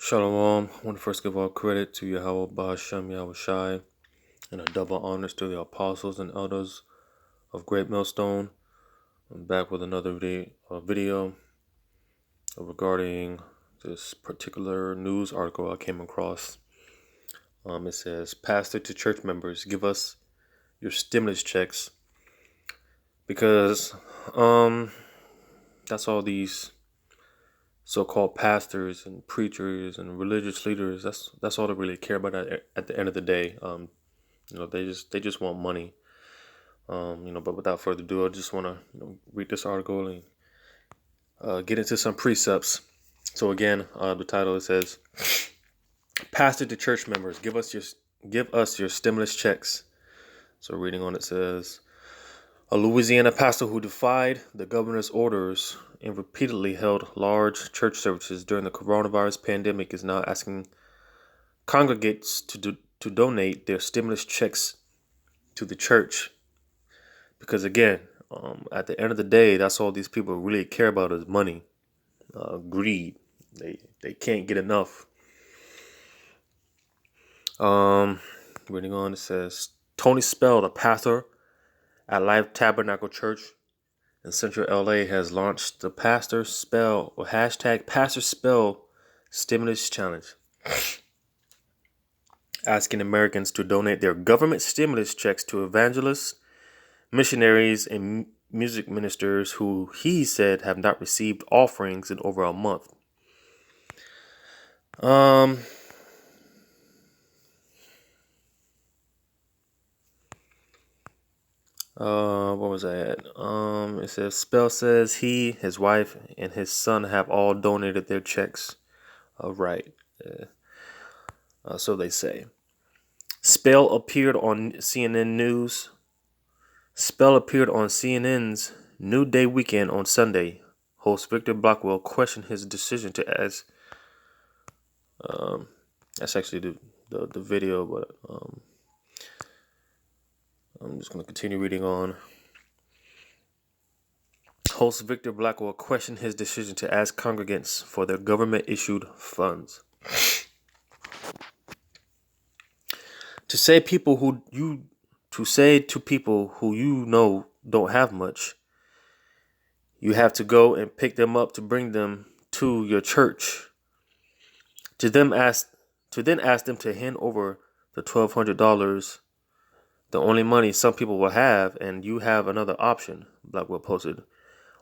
Shalom. I want to first give all credit to YAHAWAH BAHASHAM YAHAWASHI and a double honors to the apostles and elders of Greatmillstones. I'm back with another video regarding this particular news article I came across. It says, "Pastor to church members, give us your stimulus checks," because that's all these so-called pastors and preachers and religious leaders. That's all they really care about at the end of the day. They just want money. But without further ado, I just want to read this article and get into some precepts. So again, the title, it says, "Pastor to church members, give us your stimulus checks." So reading on, it says, "A Louisiana pastor who defied the governor's orders and repeatedly held large church services during the coronavirus pandemic is now asking congregates to donate their stimulus checks to the church." Because again, at the end of the day, that's all these people really care about is money, greed. They can't get enough. Reading on, it says, Tony Spell, the pastor at Life Tabernacle Church in Central LA, has launched the Pastor Spell or hashtag Pastor Spell Stimulus Challenge, asking Americans to donate their government stimulus checks to evangelists, missionaries, and music ministers who he said have not received offerings in over a month. What was that? It says Spell says he, his wife, and his son have all donated their checks. Right. So they say. Spell appeared on CNN's New Day Weekend on Sunday. Host Victor Blackwell questioned his decision to ask. That's actually the video, but I'm just going to continue reading on. Host Victor Blackwell questioned his decision to ask congregants for their government-issued funds. To say to people who you know don't have much, you have to go and pick them up to bring them to your church. To then ask them to hand over the $1,200, the only money some people will have, and you have another option, Blackwell posted.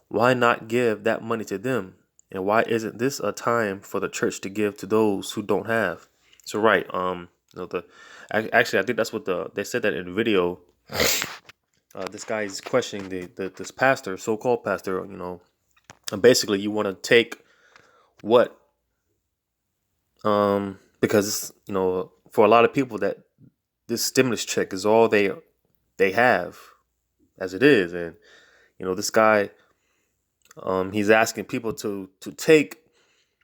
Why not give that money to them? And why isn't this a time for the church to give to those who don't have? So right, actually I think that's what they said that in the video. This guy is questioning this pastor, so-called pastor, and basically you want to take what, because for a lot of people that this stimulus check is all they have as it is, and this guy, he's asking people to take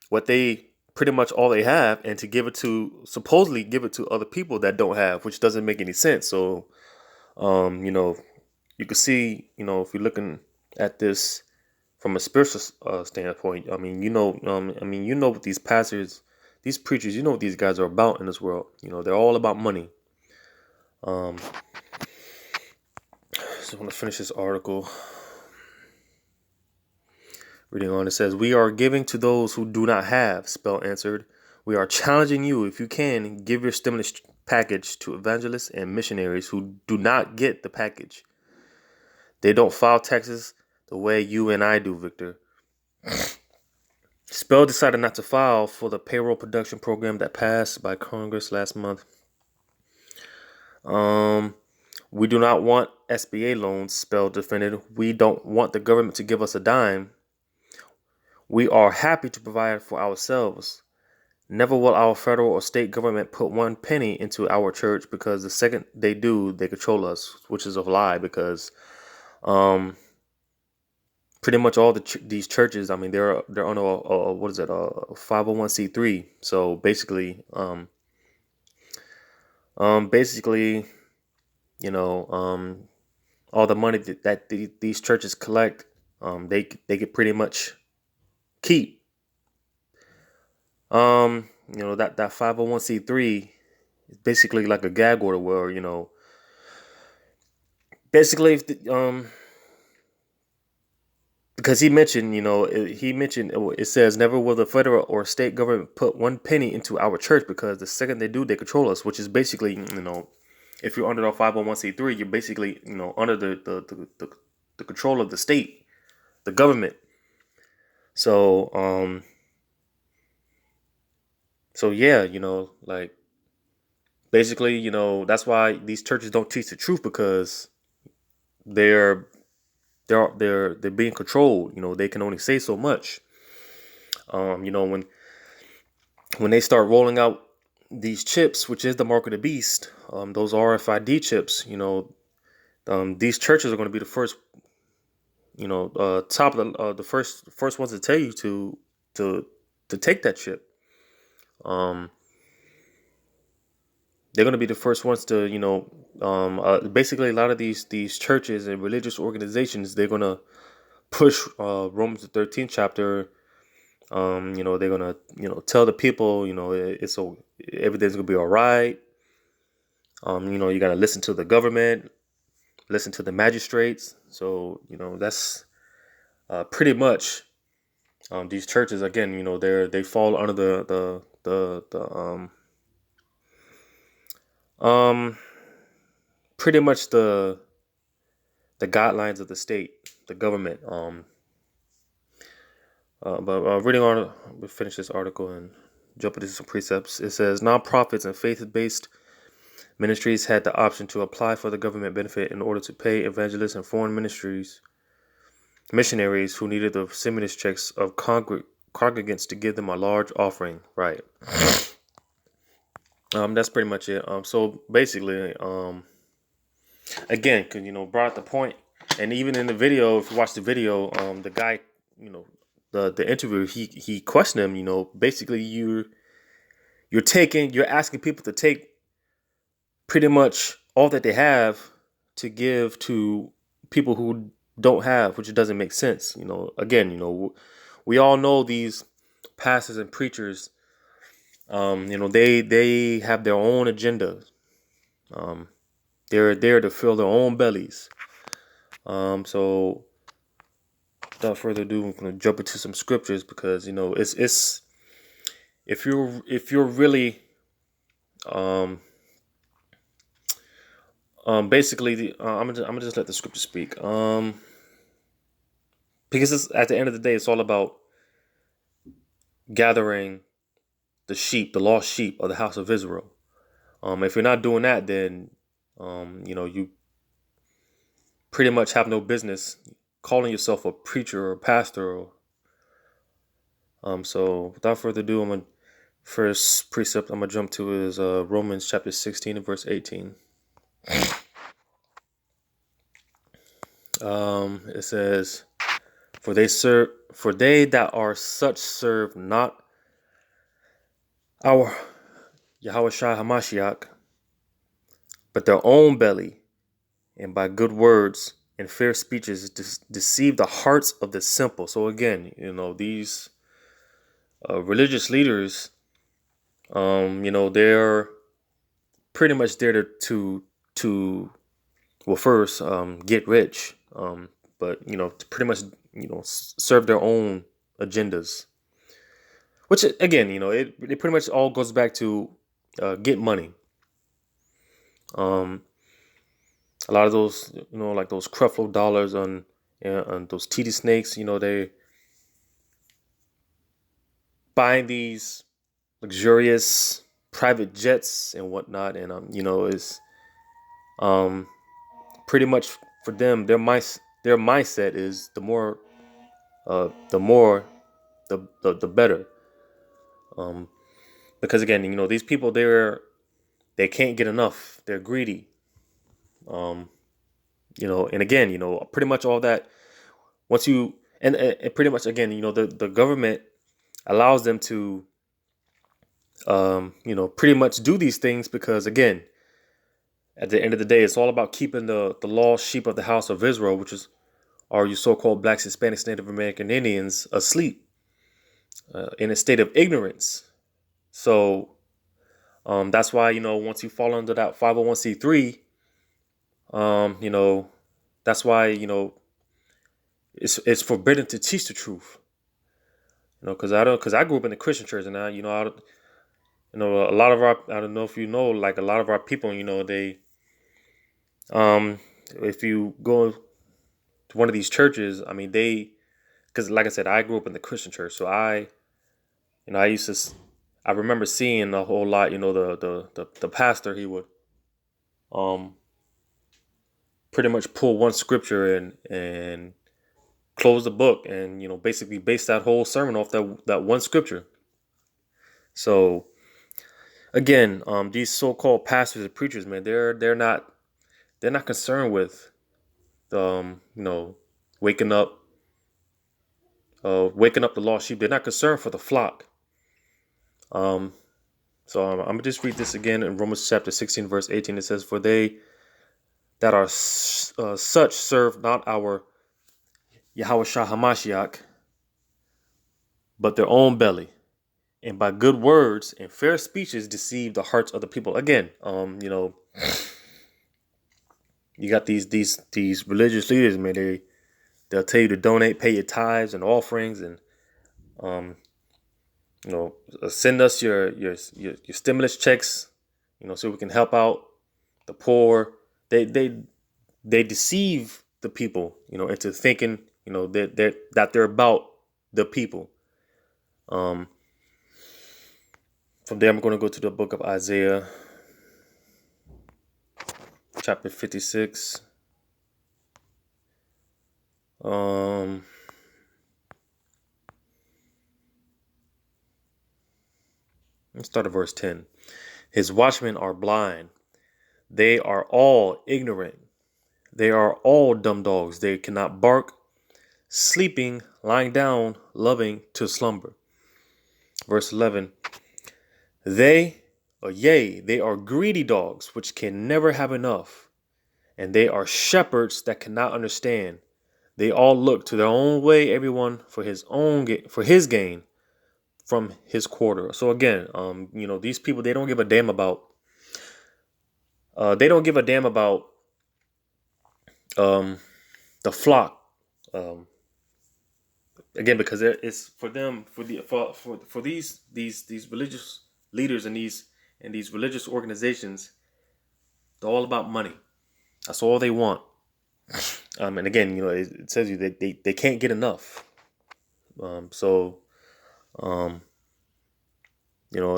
what they pretty much all they have and to supposedly give it to other people that don't have, which doesn't make any sense. So, you can see, if you're looking at this from a spiritual standpoint, what these pastors, these preachers, what these guys are about in this world. They're all about money. So I want to finish this article. Reading on, it says, "We are giving to those who do not have," Spell answered. "We are challenging you, if you can, give your stimulus package to evangelists and missionaries who do not get the package. They don't file taxes the way you and I do, Victor." Spell decided not to file for the payroll production program that passed by Congress last month. "We do not want SBA loans," Spell defended. "We don't want the government to give us a dime. We are happy to provide for ourselves. Never will our federal or state government put one penny into our church, because the second they do, they control us," which is a lie, because pretty much all these churches, they're on a 501c3. So basically, all the money that these churches collect, they could pretty much keep. that 501c3 is basically like a gag order where, basically if because he mentioned it says never will the federal or state government put one penny into our church, because the second they do, they control us, which is basically, if you're under the 501c3, you're basically, under the control of the state, the government. So yeah, like basically, that's why these churches don't teach the truth, because they're they're being controlled. They can only say so much. When they start rolling out these chips, which is the mark of the beast, those RFID chips, these churches are going to be the first, top of the first ones to tell you to take that chip. They're going to be the first ones to, basically a lot of these churches and religious organizations, they're going to push Romans the 13th chapter. They're gonna, tell the people, it's so everything's gonna be all right. You gotta listen to the government, listen to the magistrates. So, that's pretty much these churches again. They fall under um pretty much the guidelines of the state, the government. But reading on, we'll finish this article and jump into some precepts. It says nonprofits and faith-based ministries had the option to apply for the government benefit in order to pay evangelists and foreign missionaries who needed the stimulus checks of congregants to give them a large offering. Right. That's pretty much it. So basically, again, because brought up the point, and even in the video, if you watch the video, the guy, the interviewer, he questioned him. Basically, you're asking people to take pretty much all that they have to give to people who don't have, which doesn't make sense. Again, we all know these pastors and preachers. They have their own agenda. They're there to fill their own bellies. So without further ado, I'm gonna jump into some scriptures, because it's if you're really basically I'm gonna just let the scripture speak, because at the end of the day, it's all about gathering the sheep, the lost sheep of the house of Israel. If you're not doing that, then you pretty much have no business calling yourself a preacher or a pastor. So without further ado, first precept I'm gonna jump to is Romans chapter 16 and verse 18. It says, For they that are such serve not our YAHAWASHI HaMashiach, but their own belly, and by good words and fair speeches deceive the hearts of the simple. So again, these religious leaders, they're pretty much there to well, first get rich, but to pretty much serve their own agendas. Which again, it pretty much all goes back to get money. A lot of those, like those Creflo dollars on those TD snakes, they buying these luxurious private jets and whatnot, and is pretty much for them, their mindset is the more the better. Because again, these people, they can't get enough. They're greedy. And again, pretty much all that. Once you and pretty much again, the government allows them to, pretty much do these things, because again, at the end of the day, it's all about keeping the lost sheep of the house of Israel, which are your so-called blacks, Hispanics, Native American Indians, asleep in a state of ignorance. So that's why, once you fall under that 501c3, you know, that's why, it's forbidden to teach the truth. Because I grew up in the Christian church, and a lot of our, I don't know if you know, like a lot of our people, they, um, if you go to one of these churches, I mean, because like I said, I grew up in the Christian church, so I used to, I remember seeing a whole lot, the pastor, he would, um, pretty much pull one scripture and close the book, and basically base that whole sermon off that one scripture. So again, these so-called pastors and preachers, man, they're not concerned with waking up waking up the lost sheep. They're not concerned for the flock. Um, so I'm gonna just read this again in Romans chapter 16, verse 18. It says, "For they that are such serve not our Yahawashi Hamashiach, but their own belly, and by good words and fair speeches deceive the hearts of the people." Again, you got these religious leaders, man. They'll tell you to donate, pay your tithes and offerings, and um, send us your stimulus checks, so we can help out the poor. They deceive the people, into thinking, that they're about the people. Um, from there, I'm going to go to the book of Isaiah, chapter 56. Let's start at verse 10. His watchmen are blind. They are all ignorant. They are all dumb dogs. They cannot bark, sleeping, lying down, loving to slumber. Verse 11. They are greedy dogs, which can never have enough. And they are shepherds that cannot understand. They all look to their own way, everyone for his gain from his quarter. So again, these people, they don't give a damn about. They don't give a damn about um, the flock. Um, Again, because it's for them, for these religious leaders and these religious organizations. They're all about money. That's all they want. And again, it says they can't get enough. So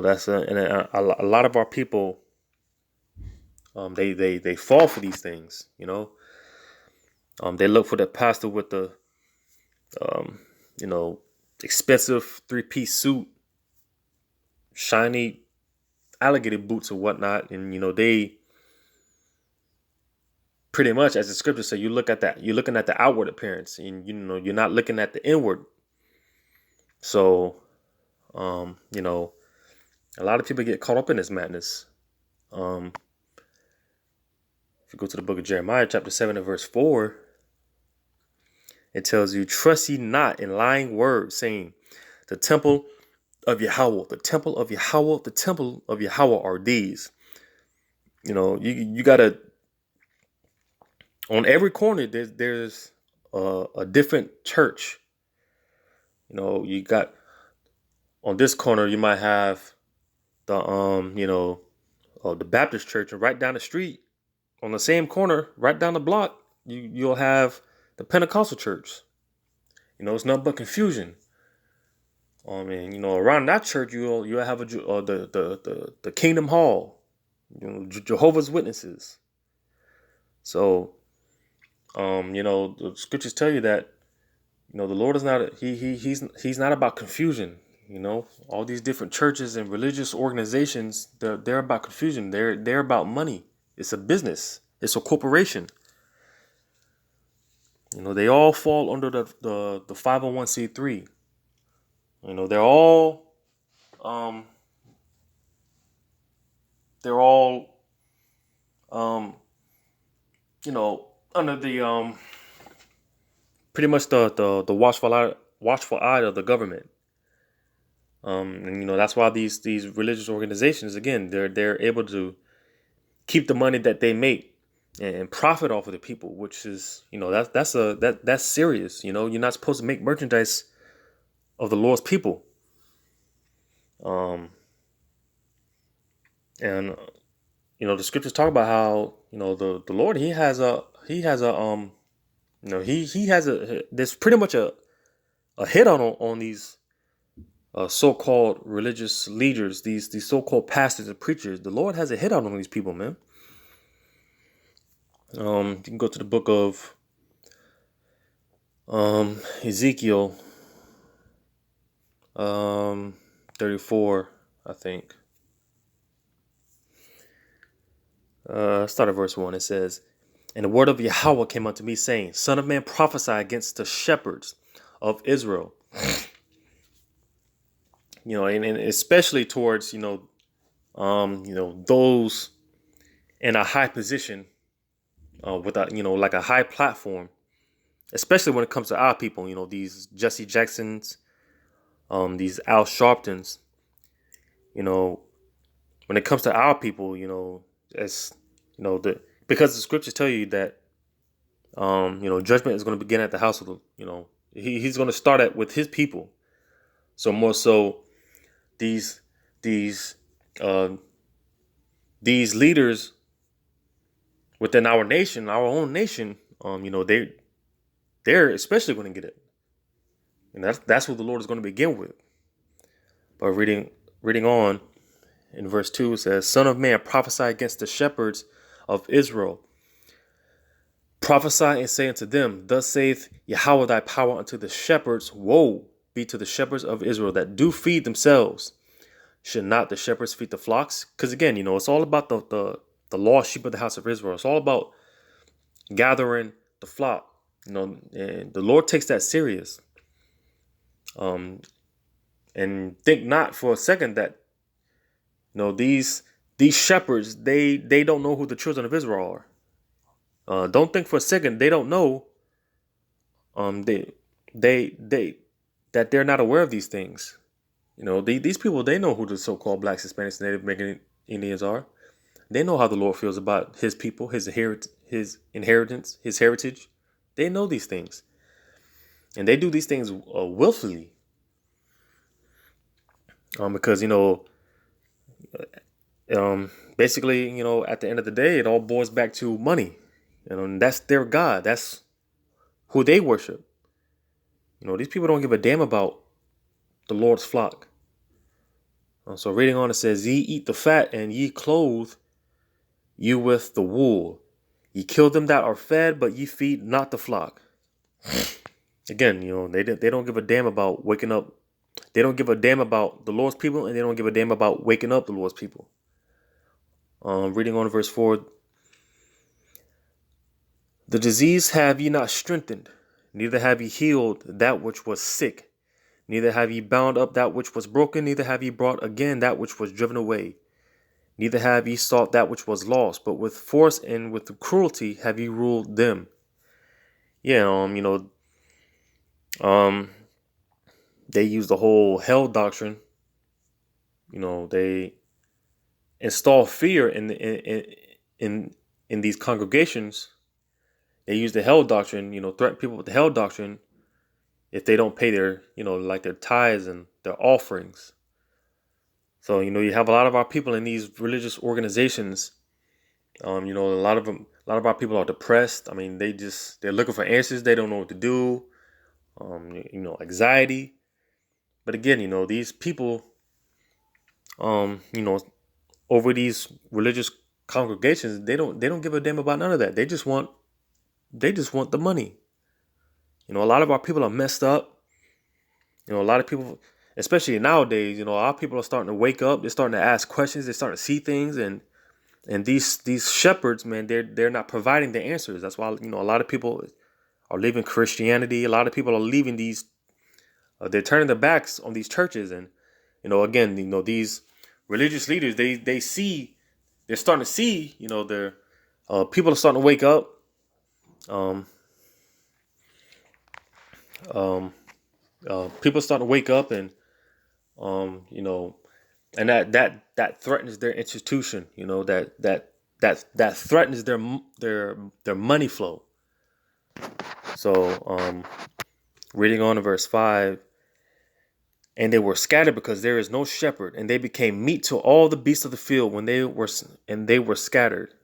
that's a lot of our people. They fall for these things. They look for the pastor with the um, you know expensive 3-piece suit, shiny alligator boots or whatnot, and they pretty much, as the scriptures say, you're looking at the outward appearance, and you're not looking at the inward. So a lot of people get caught up in this madness. If you go to the book of Jeremiah, chapter 7 and verse 4, it tells you, "Trust ye not in lying words, saying, the temple of Yahawah, the temple of Yahawah, the temple of Yahawah are these." You gotta, on every corner there's a different church. You got, on this corner you might have the Baptist church, and right down the street, on the same corner, right down the block, you'll have the Pentecostal church. It's nothing but confusion. Around that church you'll have the Kingdom Hall, Jehovah's Witnesses. So, the scriptures tell you that the Lord is not he's not about confusion. All these different churches and religious organizations, they're about confusion. They're about money. It's a business. It's a corporation. They all fall under the 501c3. They're all um they're all um under the pretty much the watchful eye of the government. And that's why these religious organizations, again, they're able to keep the money that they make and profit off of the people, which is that's serious. You're not supposed to make merchandise of the Lord's people. Um, and the scriptures talk about how the Lord he has a he has there's pretty much a hit on these so-called religious leaders, these so-called pastors and preachers. The Lord has a hit on these people, man. You can go to the book of Ezekiel 34, I think. Start at verse 1. It says, "And the word of Yahawah came unto me, saying, Son of man, prophesy against the shepherds of Israel." And especially towards those in a high position, with like a high platform, especially when it comes to our people. These Jesse Jacksons, these Al Sharptons. When it comes to our people, it's because the scriptures tell you that judgment is going to begin at the house of he's going to start at with his people. So more so, these these uh, these leaders within our nation, our own nation, they're especially going to get it, and that's what the Lord is going to begin with. But reading on in verse 2, it says, "Son of man, prophesy against the shepherds of Israel. Prophesy and say unto them, Thus saith Yahawah thy power unto the shepherds. Woe be to the shepherds of Israel that do feed themselves. Should not the shepherds feed the flocks?" Because again, it's all about the lost sheep of the house of Israel. It's all about gathering the flock. And the Lord takes that serious. And think not for a second that these shepherds, they don't know who the children of Israel are. Don't think for a second they don't know. They that they're not aware of these things. These people, they know who the so-called blacks, Hispanics, Native American Indians are. They know how the Lord feels about his people, his inheritance, his heritage. They know these things, and they do these things willfully. Because basically, at the end of the day, it all boils back to money. And that's their God. That's who they worship. These people don't give a damn about the Lord's flock. So reading on, it says, "Ye eat the fat, and ye clothe you with the wool. Ye kill them that are fed, but ye feed not the flock." Again, they don't give a damn about waking up. They don't give a damn about the Lord's people, and they don't give a damn about waking up the Lord's people. Reading on verse 4, "The disease have ye not strengthened, neither have ye healed that which was sick, neither have ye bound up that which was broken, neither have ye brought again that which was driven away. Neither have ye sought that which was lost, but with force and with cruelty have ye ruled them." Yeah, they use the whole hell doctrine. They install fear in these congregations. They use the hell doctrine. Threaten people with the hell doctrine if they don't pay their like their tithes and their offerings. So you have a lot of our people in these religious organizations. A lot of our people are depressed. I mean, they're looking for answers. They don't know what to do. Anxiety. But again, these people, over these religious congregations, they don't give a damn about none of that. They just want the money. A lot of our people are messed up. A lot of people, especially nowadays, our people are starting to wake up. They're starting to ask questions. They're starting to see things, and these shepherds, man, they're not providing the answers. That's why a lot of people are leaving Christianity. A lot of people are leaving these. They're turning their backs on these churches, and again, these religious leaders, they see, they're starting to see, their people are starting to wake up. People are starting to wake up, and You know, and that threatens their institution. You know, that threatens their money flow. So, reading on to verse 5, and they were scattered because there is no shepherd, and they became meat to all the beasts of the field they were scattered.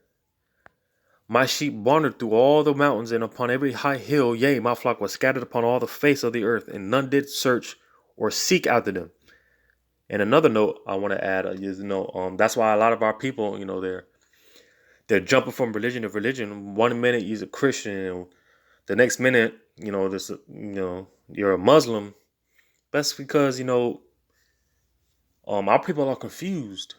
My sheep wandered through all the mountains and upon every high hill. Yea, my flock was scattered upon all the face of the earth, and none did search or seek after them. And another note I want to add is, that's why a lot of our people, they're jumping from religion to religion. One minute you're a Christian, and the next minute, you're a Muslim. That's because our people are confused.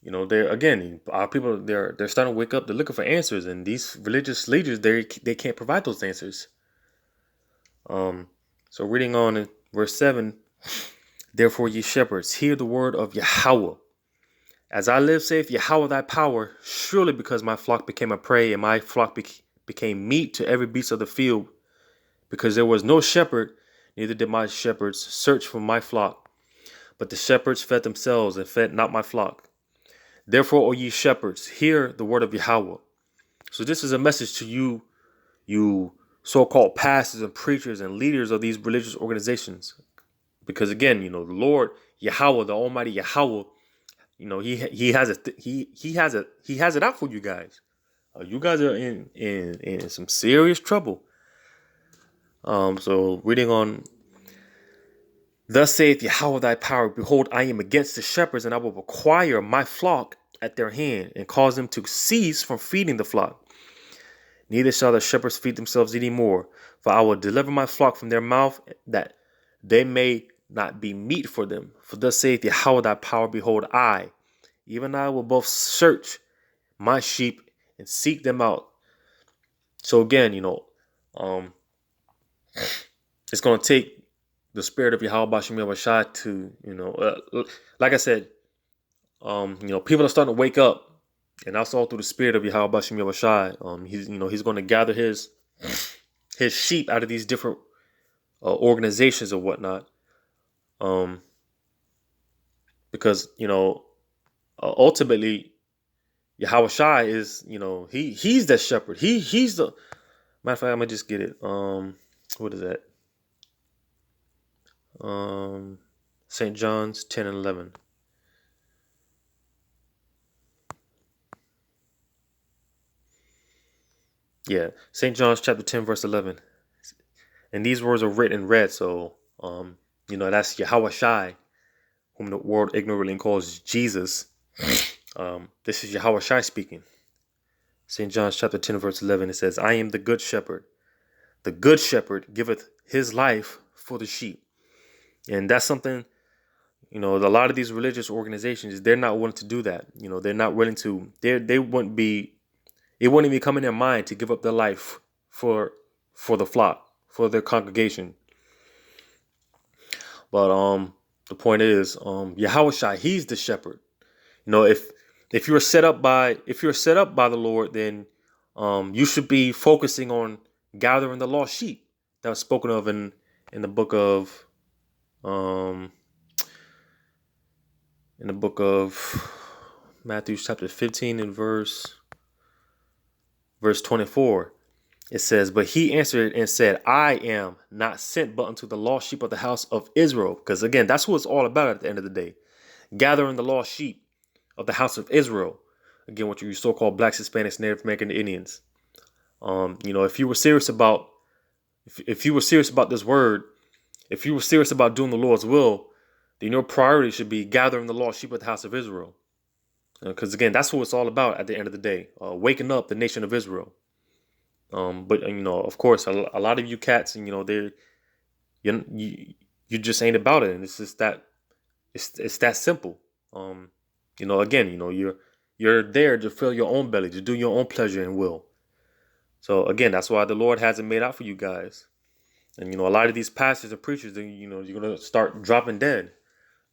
They're again, our people they're starting to wake up. They're looking for answers, and these religious leaders they can't provide those answers. So reading on in verse 7, therefore ye shepherds, hear the word of Yahweh. As I live, saith Yahweh thy power, surely because my flock became a prey, and my flock became meat to every beast of the field, because there was no shepherd, neither did my shepherds search for my flock. But the shepherds fed themselves, and fed not my flock. Therefore, O ye shepherds, hear the word of Yahweh. So this is a message to you so-called pastors and preachers and leaders of these religious organizations. Because again, the Lord Yahweh, the Almighty Yahweh, he has it out for you guys. You guys are in some serious trouble. So reading on, thus saith Yahweh thy power, behold, I am against the shepherds, and I will require my flock at their hand, and cause them to cease from feeding the flock. Neither shall the shepherds feed themselves any more, for I will deliver my flock from their mouth, that they may not be meat for them. For thus saith Yahweh thy power, behold, even I will both search my sheep and seek them out. So again, it's going to take the spirit of YAHAWAH BAHASHAM YAHAWASHI to, like I said, people are starting to wake up, and that's all through the spirit of YAHAWAH BAHASHAM YAHAWASHI. He's going to gather his sheep out of these different organizations or whatnot, because ultimately Yahawashi is he's the shepherd. He's the matter of fact. I'm gonna just get it. What is that? St. John's 10 and 11. Yeah, St. John's chapter 10 verse 11. And these words are written in red, so that's Yahawashi, whom the world ignorantly calls Jesus. This is Yahawashi speaking. St. John's chapter 10 verse 11. It says, I am the good shepherd. The good shepherd giveth his life for the sheep. And that's something, a lot of these religious organizations, they're not willing to do that. They're not willing to, they wouldn't be, it wouldn't even come in their mind to give up their life for the flock, for their congregation. But the point is, Yahawashi, he's the shepherd. If you're set up by the Lord, then you should be focusing on gathering the lost sheep that was spoken of in the book of Matthew chapter 15 and verse 24. It says, but he answered and said, I am not sent but unto the lost sheep of the house of Israel. Because again, that's what it's all about at the end of the day. Gathering the lost sheep of the house of Israel. Again, what you so-called blacks, Hispanics, Native American Indians. If you were serious about this word, if you were serious about doing the Lord's will, then your priority should be gathering the lost sheep of the house of Israel. Because again, that's what it's all about at the end of the day. Waking up the nation of Israel. But of course, a lot of you cats, you just ain't about it, and it's just that it's that simple. Again, you're there to fill your own belly, to do your own pleasure and will. So again, that's why the Lord hasn't made out for you guys. And a lot of these pastors and preachers, you're gonna start dropping dead.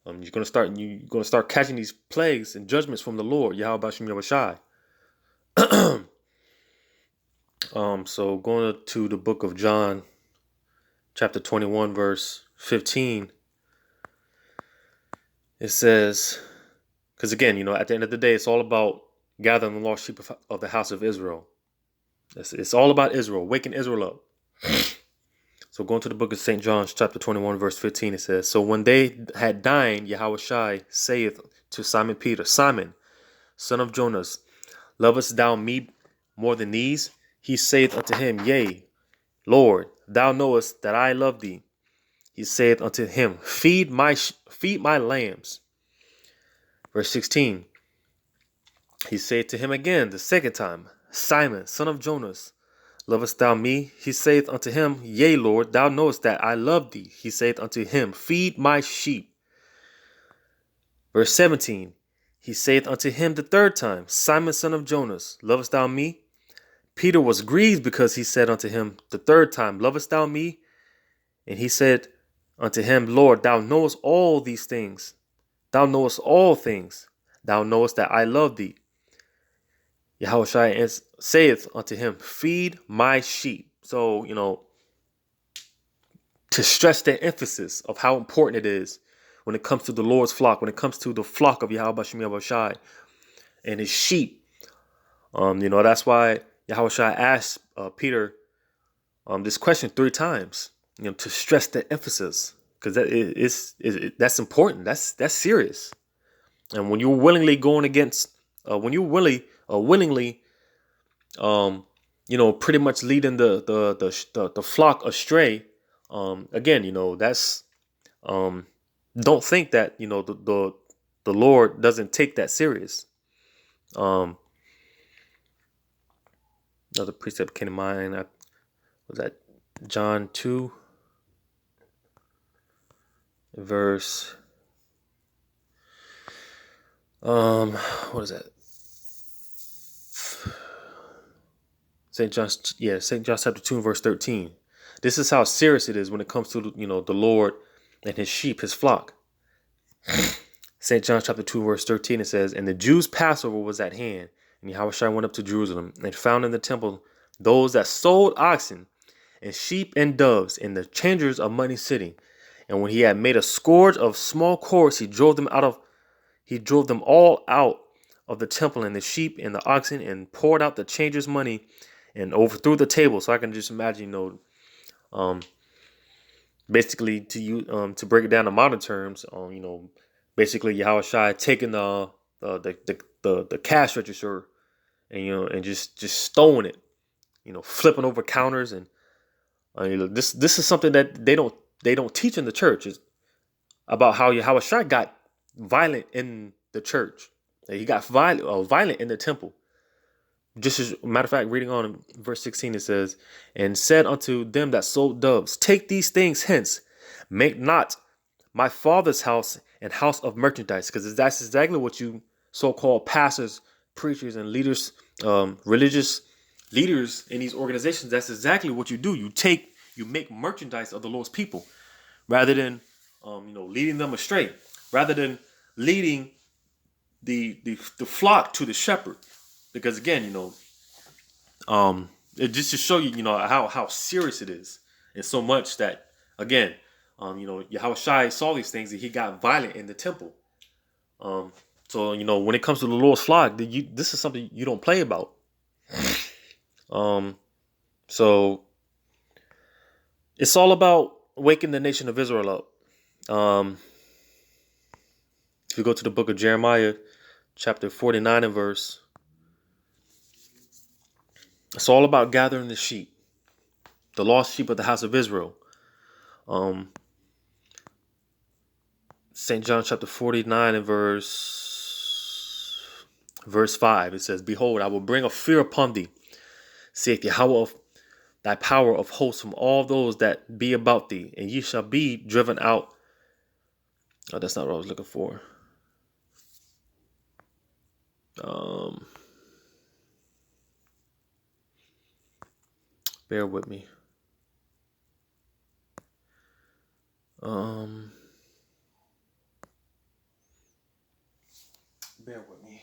You're gonna start catching these plagues and judgments from the Lord, Yahweh Bashim Yahushai. So going to the book of John, chapter 21, verse 15. It says, because again, at the end of the day, it's all about gathering the lost sheep of the house of Israel. It's all about Israel, waking Israel up. So going to the book of St. John, chapter 21, verse 15, it says, so when they had dined, Yahawashi saith to Simon Peter, Simon, son of Jonas, lovest thou me more than these? He saith unto him, Yea, Lord, thou knowest that I love thee. He saith unto him, feed my lambs. Verse 16, he saith to him again the second time, Simon, son of Jonas, lovest thou me? He saith unto him, Yea, Lord, thou knowest that I love thee. He saith unto him, feed my sheep. Verse 17, he saith unto him the third time, Simon, son of Jonas, lovest thou me? Peter was grieved because he said unto him the third time, lovest thou me? And he said unto him, Lord, thou knowest all these things. Thou knowest all things. Thou knowest that I love thee. Yahawashi saith unto him, feed my sheep. So, to stress the emphasis of how important it is when it comes to the Lord's flock, when it comes to the flock of YAHAWAH BAHASHAM YAHAWASHI and his sheep. That's why Yahawashi asked Peter this question 3 times, to stress the emphasis, because that's important. That's serious. And when you're willingly going against, when you're willingly, pretty much leading the flock astray. Again, that's don't think that the Lord doesn't take that serious. Another precept came to mind. Was that John 2, verse what is that? St. John chapter 2, verse 13. This is how serious it is when it comes to the Lord and his sheep, his flock. St. John chapter 2, verse 13, it says, and the Jews' Passover was at hand, and Yahawashi went up to Jerusalem and found in the temple those that sold oxen and sheep and doves and the changers of money sitting. And when he had made a scourge of small cords, he drove them all out of the temple, and the sheep and the oxen, and poured out the changers' money and overthrew the table. So I can just imagine, basically to break it down to modern terms, basically Yahawashi taking the cash register and just stowing it, flipping over counters, and this is something that they don't teach in the church, is about how Yahawashi got violent in the church. He got violent in the temple. Just as a matter of fact, reading on in verse 16, it says, and said unto them that sold doves, take these things hence, make not my father's house an house of merchandise. Because that's exactly what you so-called pastors, preachers, and leaders, religious leaders in these organizations, that's exactly what you do. You make merchandise of the Lord's people, rather than leading them astray, rather than leading the flock to the shepherd. Because again, it just to show you, how serious it is, and so much that again, Yahawashi saw these things and he got violent in the temple. So when it comes to the Lord's flock, this is something you don't play about. So it's all about waking the nation of Israel up. If you go to the book of Jeremiah, chapter 49 and verse, it's all about gathering the sheep, the lost sheep of the house of Israel. St. John chapter 49 and verse 5, it says, behold, I will bring a fear upon thee, saith Yahweh of thy power of hosts, from all those that be about thee, and ye shall be driven out. Oh, that's not what I was looking for. Bear with me. Bear with me.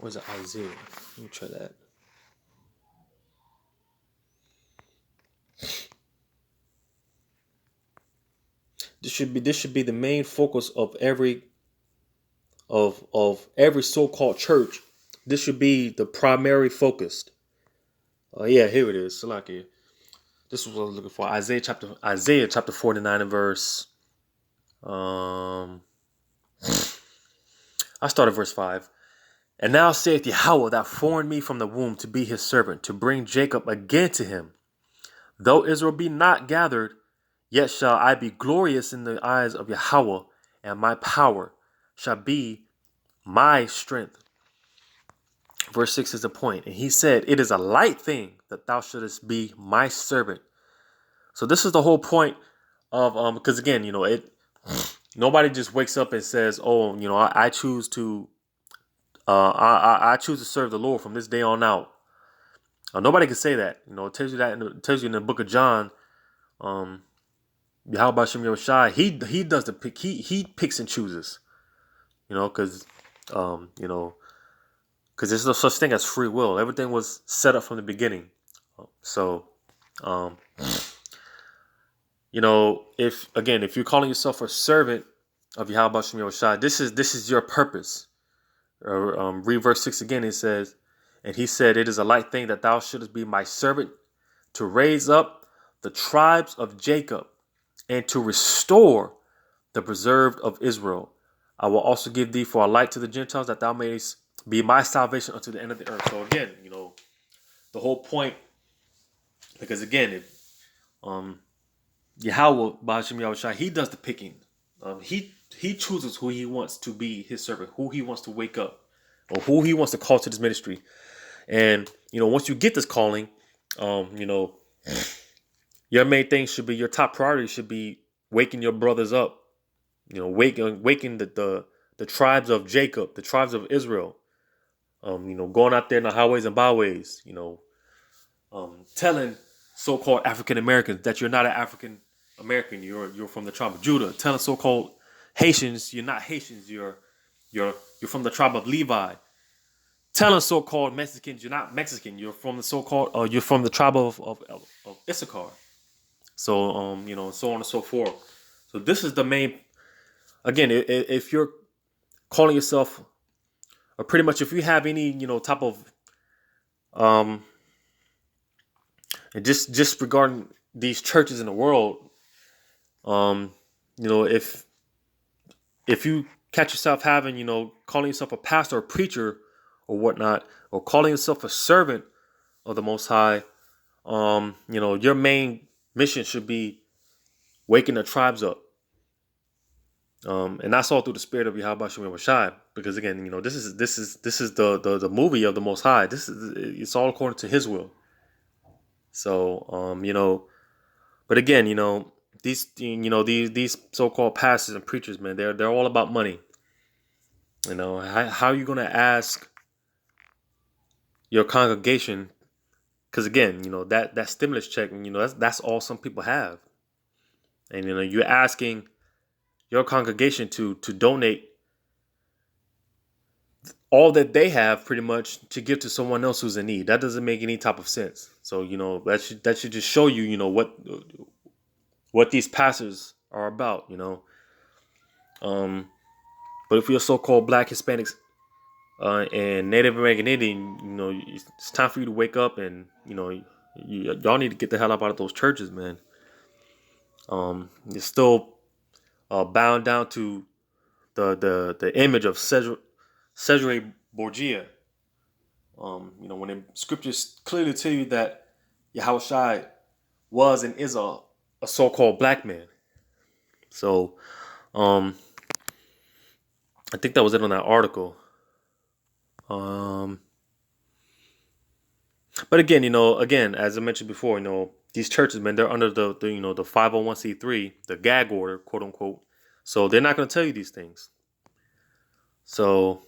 Where's it? Isaiah? Let me try that. This should be the main focus of every so-called church. This should be the primary focus. Yeah, here it is. Salaki. This was what I was looking for. Isaiah chapter 49 and verse. Um, I started verse 5. And now saith Yahawah that formed me from the womb to be his servant, to bring Jacob again to him. Though Israel be not gathered, yet shall I be glorious in the eyes of Yahawah, and my power shall be my strength. Verse 6 is the point. And he said, it is a light thing that thou shouldest be my servant. So this is the whole point of, because again, nobody just wakes up and says, oh, I choose to, I choose to serve the Lord from this day on out. Nobody can say that. It tells you that. It tells you in the book of John, YAHAWAH BAHASHAM YAHAWASHI. He does the pick. He picks and chooses. Because because there's no such thing as free will. Everything was set up from the beginning. So, if you're calling yourself a servant of YAHAWAH BAHASHAM YAHAWASHI, this is your purpose. Read verse 6 again. It says, and he said, it is a light thing that thou shouldest be my servant, to raise up the tribes of Jacob and to restore the preserved of Israel. I will also give thee for a light to the Gentiles, that thou mayest be my salvation unto the end of the earth. So again, the whole point, because again, if YAHAWAH BAHASHAM YAHAWASHI, he does the picking. He chooses who he wants to be his servant, who he wants to wake up, or who he wants to call to this ministry. And once you get this calling, your main thing should be, your top priority should be waking your brothers up. Waking the tribes of Jacob, the tribes of Israel. Going out there in the highways and byways. Telling so-called African Americans that you're not an African American. You're from the tribe of Judah. Telling so-called Haitians you're not Haitians. You're from the tribe of Levi. Telling so-called Mexicans you're not Mexican. You're from the you're from the tribe of Issachar. So so on and so forth. So this is the main. Again, if you're calling yourself, or pretty much if you have any type of and just regarding these churches in the world, if you catch yourself having calling yourself a pastor or preacher or whatnot, or calling yourself a servant of the Most High, your main mission should be waking the tribes up. And that's all through the spirit of YAHAWAH BAHASHAM YAHAWASHI. Because again, this is the movie of the Most High. It's all according to His will. So but again, these so-called pastors and preachers, man, they're all about money. How are you gonna ask your congregation? Because again, that stimulus check, that's all some people have, and you're asking your congregation to donate all that they have, pretty much, to give to someone else who's in need. That doesn't make any type of sense. So that should just show you what these pastors are about. But if you're so-called Black, Hispanics, and Native American Indian, it's time for you to wake up, and y'all need to get the hell up out of those churches, man. You're still bound down to the image of Cesare Borgia. When the scriptures clearly tell you that Yahushua was and is a so-called black man. So, I think that was it on that article. But again, as I mentioned before, these churches, man, they're under the 501c3, the gag order, quote unquote. So they're not going to tell you these things. So,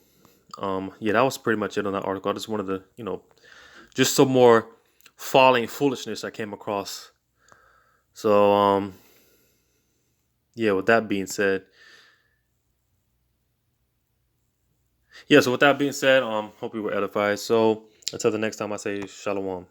that was pretty much it on that article. I just wanted to, just some more folly and foolishness I came across. So, with that being said, Yeah. So with that being said, hope you were edified. So until the next time, I say shalom.